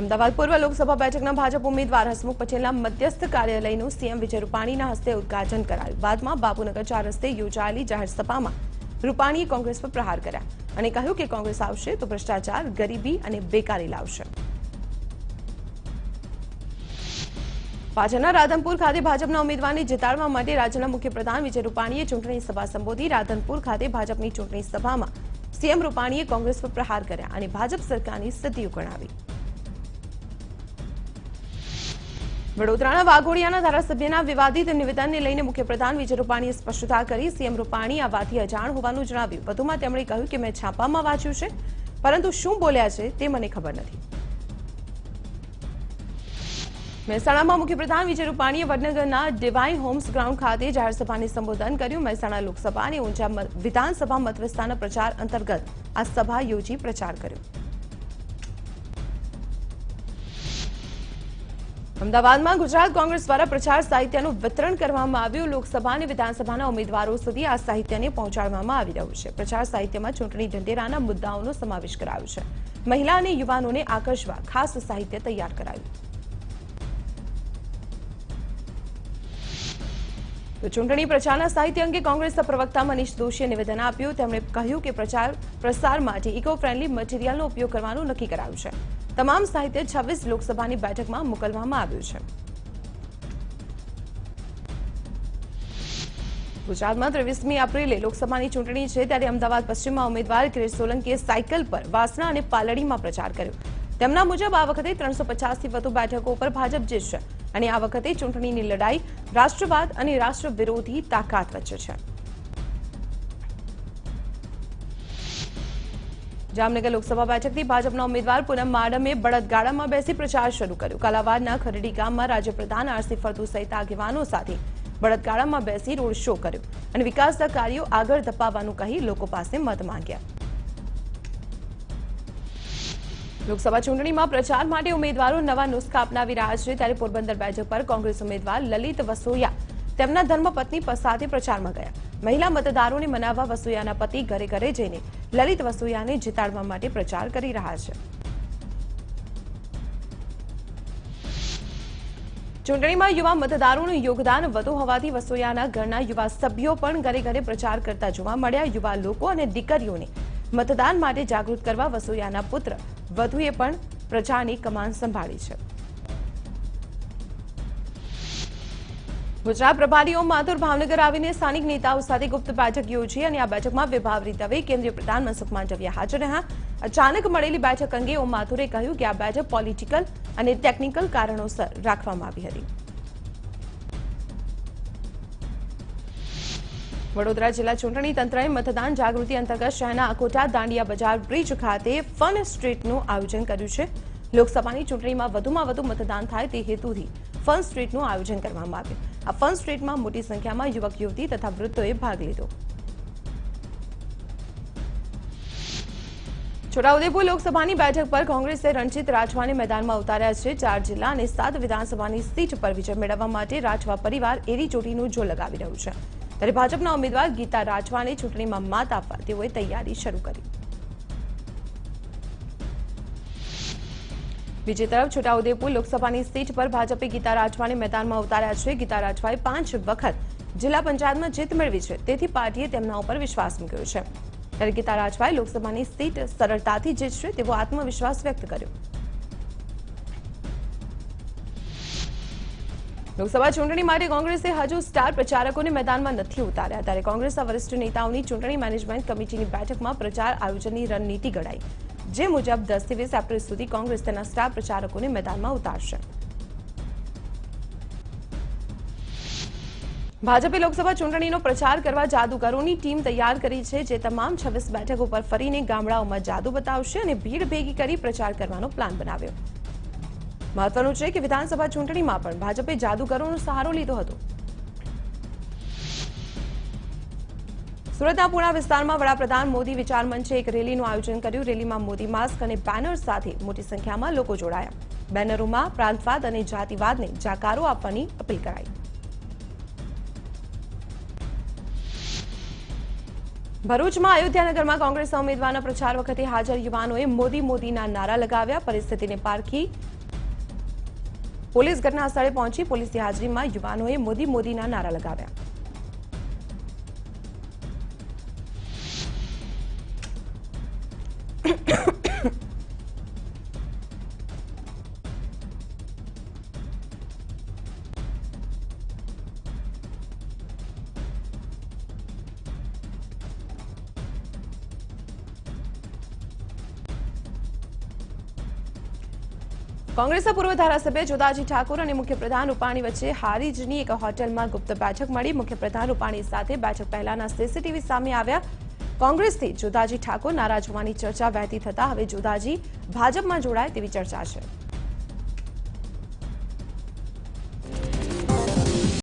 અમદાવાદ પૂર્વ લોકસભા બેઠકના ભાજપ ઉમેદવાર હસમુખ પટેલના મધ્યસ્થ કાર્યાલયનું સીએમ વિજય રૂપાણીના હસ્તે ઉદ્ઘાટન કરાયું। બાદમાં બાપુનગર 4 રસ્તે યોજાયેલી જાહેર સભામાં રૂપાણીએ કોંગ્રેસ પર પ્રહાર કર્યા અને કહ્યું કે કોંગ્રેસ આવશે તો ભ્રષ્ટાચાર, ગરીબી અને બેકારી લાવશે। પાટણના રાધનપુર ખાતે ભાજપના ઉમેદવારને જીતાડવા માટે રાજ્યના મુખ્યપ્રધાન વિજય રૂપાણીએ ચૂંટણી સભા સંબોધી। રાધનપુર ખાતે ભાજપની ચૂંટણી સભામાં સીએમ રૂપાણીએ કોંગ્રેસ પર પ્રહાર કર્યા અને ભાજપ સરકારની સિદ્ધિઓ ગણાવી। વડોદરાના વાઘોડિયાના ધારાસભ્યના વિવાદિત નિવેદનને લઈને મુખ્યપ્રધાન વિજય રૂપાણીએ સ્પષ્ટતા કરી। સીએમ રૂપાણી આ વાતથી અજાણ હોવાનું જણાવ્યું। વધુમાં તેમણે કહ્યું કે મેં છાપામાં વાંચ્યું છે, પરંતુ શું બોલ્યા છે તે મને ખબર નથી। મહેસાણામાં મુખ્યપ્રધાન વિજય રૂપાણીએ વડનગરના ડિવાઇન હોમ્સ ગ્રાઉન્ડ ખાતે જાહેર સભાને સંબોધન કર્યું। મહેસાણા લોકસભા અને ઊંઝા વિધાનસભા મતવિસ્તારના પ્રચાર અંતર્ગત આ સભા યોજી પ્રચાર કર્યો। અમદાવાદમાં ગુજરાત કોંગ્રેસ દ્વારા પ્રચાર સાહિત્યનું વિતરણ કરવામાં આવ્યું। લોકસભા અને વિધાનસભાના ઉમેદવારો સુધી આ સાહિત્યને પહોંચાડવામાં આવી રહ્યું છે। પ્રચાર સાહિત્યમાં ચૂંટણી ઢંઢેરાના મુદ્દાઓનો સમાવેશ કરાયો છે। મહિલા અને યુવાનોને આકર્ષવા ખાસ સાહિત્ય તૈયાર કરાયું। તો ચૂંટણી પ્રચારના સાહિત્ય અંગે કોંગ્રેસના પ્રવક્તા મનીષ દોશીએ નિવેદન આપ્યું। તેમણે કહ્યું કે પ્રસાર માટે ઇકો ફ્રેન્ડલી મટીરીયલનો ઉપયોગ કરવાનું નક્કી કરાયું છે। તમામ સાહિત્ય 26 લોકસભાની બેઠકમાં મોકલવામાં આવ્યું છે। ગુજરાતમાં 23મી એપ્રિલે લોકસભાની ચૂંટણી છે, ત્યારે અમદાવાદ પશ્ચિમમાં ઉમેદવાર કિરીટ સોલંકીએ સાયકલ પર વાસણા અને પાલડીમાં પ્રચાર કર્યો। તેમના મુજબ આ વખતે 350થી વધુ બેઠકો પર ભાજપ જીતશે અને આ વખતે ચૂંટણીની લડાઈ રાષ્ટ્રવાદ અને રાષ્ટ્ર વિરોધી તાકાત વચ્ચે છે। જામનગર લોકસભા બેઠકથી ભાજપના ઉમેદવાર પૂનમ માડમે બળદગાડામાં બેસી પ્રચાર શરૂ કર્યો। કાલાવાડના ખરડી ગામમાં રાજ્યપ્રધાન આરસી ફળદુ સહિત આગેવાનો સાથે બળદગાડામાં બેસી રોડ શો કર્યો અને વિકાસના કાર્યો આગળ ધપાવવાનું કહી લોકો પાસે મત માંગ્યા। લોકસભા ચૂંટણીમાં પ્રચાર માટે ઉમેદવારો નવા નુસ્ખા અપનાવી રહ્યા છે, ત્યારે પોરબંદર બેઠક પર કોંગ્રેસ ઉમેદવાર લલિત વસોયા તેમના ધર્મપત્ની સાથે પ્રચારમાં ગયા। મહિલા મતદારોને મનાવવા વસોયાના પતિ ઘરે ઘરે જઈને લલિત વસોયાને જીતાડવા માટે પ્રચાર કરી રહ્યા છે। ચૂંટણીમાં યુવા મતદારોનું યોગદાન વધુ હોવાથી વસોયાના ઘરના યુવા સભ્યો પણ ઘરે ઘરે પ્રચાર કરતા જોવા મળ્યા। યુવા લોકો અને દીકરીઓને મતદાન માટે જાગૃત કરવા વસોયાના પુત્ર વધુએ પણ પ્રચારની કમાન સંભાળી છે। ગુજરાત પ્રભારીઓ માથુર ભાવનગર આવીને સ્થાનિક નેતાઓ સાથે ગુપ્ત બેઠક યોજી અને આ બેઠકમાં વિભાવરી દવે, કેન્દ્રીય પ્રધાન મનસુખ માંડવિયા હાજર રહ્યા। અચાનક મળેલી બેઠક અંગે ઓમ માથુરે કહ્યું કે આ બેઠક પોલિટિકલ અને ટેકનિકલ કારણોસર રાખવામાં આવી હતી। વડોદરા જિલ્લા ચૂંટણી તંત્રએ મતદાન જાગૃતિ અંતર્ગત શહેરના અકોટા દાંડિયા બજાર બ્રિજ ખાતે ફન સ્ટ્રીટનું આયોજન કર્યું છે। લોકસભાની ચૂંટણીમાં વધુમાં વધુ મતદાન થાય તે હેતુથી ફન સ્ટ્રીટનું આયોજન કરવામાં આવ્યું। આ ફન સ્ટ્રીટમાં મોટી સંખ્યામાં યુવક યુવતી તથા વૃદ્ધોએ ભાગ લીધો। છોટાઉદેપુર લોકસભાની બેઠક પર કોંગ્રેસે રણજીત રાઠવાને મેદાનમાં ઉતાર્યા છે। 4 જિલ્લા અને 7 વિધાનસભાની સીટ પર વિજય મેળવવા માટે રાઠવા પરિવાર એડી ચોટીનું જોર લગાવી રહ્યું છે, ત્યારે ભાજપના ઉમેદવાર ગીતા રાઠવાને ચૂંટણીમાં માત આપવા તેઓએ તૈયારી શરૂ કરી। બીજી તરફ છોટાઉદેપુર લોકસભાની સીટ પર ભાજપે ગીતા રાઠવાને મેદાનમાં ઉતાર્યા છે। ગીતા રાઠવાએ 5 વખત જિલ્લા પંચાયતમાં જીત મેળવી છે, તેથી પાર્ટીએ તેમના ઉપર વિશ્વાસ મૂક્યો છે, ત્યારે ગીતા રાઠવાએ લોકસભાની સીટ સરળતાથી જીતશે તેવો આત્મવિશ્વાસ વ્યક્ત કર્યો। લોકસભા ચૂંટણી માટે કોંગ્રેસે હજુ સ્ટાર પ્રચારકોને મેદાનમાં નથી ઉતાર્યા, ત્યારે કોંગ્રેસના વરિષ્ઠ નેતાઓની ચૂંટણી મેનેજમેન્ટ કમિટીની બેઠકમાં પ્રચાર આયોજનની રણનીતિ ઘડાઈ, જે મુજબ 10 થી 20 એપ્રિલ સુધી કોંગ્રેસ તેના સ્ટાર પ્રચારકોને મેદાનમાં ઉતારશે। ભાજપે લોકસભા ચૂંટણીનો પ્રચાર કરવા જાદુગરોની ટીમ તૈયાર કરી છે, જે તમામ 26 બેઠકો પર ફરીને ગામડાઓમાં જાદુ બતાવશે અને ભીડ ભેગી કરી પ્રચાર કરવાનો પ્લાન બનાવ્યો। મહત્વનું છે કે વિધાનસભા ચૂંટણીમાં પણ ભાજપે જાદુગરોનો સહારો લીધો હતો। સુરતના પુણા વિસ્તારમાં વડાપ્રધાન મોદી વિચાર મંચે એક રેલીનું આયોજન કર્યું। રેલીમાં મોદી માસ્ક અને બેનર સાથે મોટી સંખ્યામાં લોકો જોડાયા। બેનરોમાં પ્રાંતવાદ અને જાતિવાદને જાકારો આપવાની અપીલ કરાઈ। ભરૂચમાં અયોધ્યાનગરમાં કોંગ્રેસના ઉમેદવારના પ્રચાર વખતે હાજર યુવાનોએ મોદી મોદીના નારા લગાવ્યા. પરિસ્થિતિને પારખી પોલીસ ઘટના સ્થળે પહોંચી પોલીસની હાજરીમાં યુવાનોએ મોદી મોદીના નારા લગાવ્યા. કોંગ્રેસના પૂર્વ ધારાસભ્ય જોધાજી ઠાકોર અને મુખ્યપ્રધાન રૂપાણી વચ્ચે હારીજની એક હોટલમાં ગુપ્ત બેઠક મળી. મુખ્યપ્રધાન રૂપાણી સાથે બેઠક પહેલાના સીસીટીવી સામે આવ્યા. કોંગ્રેસથી જોધાજી ઠાકોર નારાજ હોવાની ચર્ચા વહેતી થતા હવે જોધાજી ભાજપમાં જોડાય તેવી ચર્ચા છે.